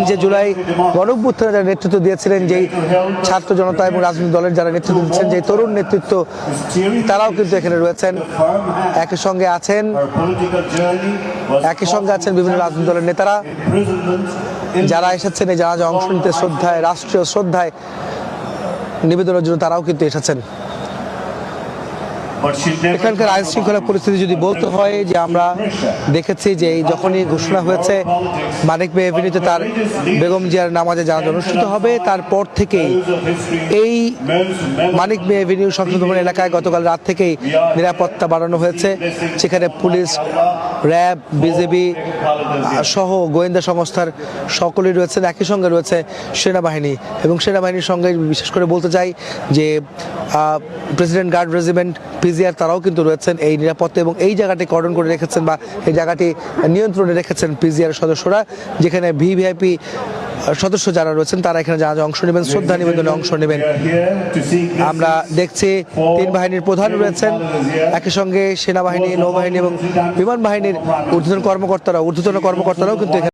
যে জুলাই গণঅভ্যুত্থানে যারা নেতৃত্ব দিয়েছিলেন, যেই ছাত্র জনতা এবং রাজনৈতিক দলের যারা নেতৃত্ব দিচ্ছেন, যে তরুণ নেতৃত্ব, তারাও কিন্তু এখানে রয়েছেন। একই সঙ্গে আছেন বিভিন্ন রাজনৈতিক দলের নেতারা যারা এসেছেন এই জানাজা অংশ নিতে, শ্রদ্ধায়, রাষ্ট্রীয় শ্রদ্ধায় নিবেদনের জন্য তারাও কিন্তু এসেছেন। এখানকার আইন শৃঙ্খলা পরিস্থিতি যদি বলতে হয়, যে আমরা দেখেছি যে যখনই ঘোষণা হয়েছে মানিক মে এভিনিউতে তার বেগম জিয়ার নামাজে জানাজা অনুষ্ঠিত হবে, তারপর থেকেই এই মানিক মে এভিনিউ সংসদ ভবন এলাকায় গতকাল রাত থেকেই নিরাপত্তা বাড়ানো হয়েছে। সেখানে পুলিশ, র্যাব, বিজেপি সহ গোয়েন্দা সংস্থার সকলেই রয়েছেন। একই সঙ্গে রয়েছে সেনাবাহিনী, এবং সেনাবাহিনীর সঙ্গে বিশেষ করে বলতে চাই যে প্রেসিডেন্ট গার্ড রেজিমেন্ট, পিজিআর, তারাও কিন্তু রয়েছেন এই নিরাপত্তা, এবং এই জায়গাটি কর্ডন করে রেখেছেন বা এই জায়গাটি নিয়ন্ত্রণে রেখেছেন পিজিআর সদস্যরা, যেখানে ভিভিআইপি সদস্য যারা রয়েছেন তারা এখানে যারা অংশ নেবেন, শ্রদ্ধা নিবেদনে অংশ নেবেন। আমরা দেখছি 3 বাহিনীর প্রধান রয়েছেন, একই সঙ্গে সেনাবাহিনী, নৌবাহিনী এবং বিমান বাহিনীর ঊর্ধ্বতন কর্মকর্তারাও কিন্তু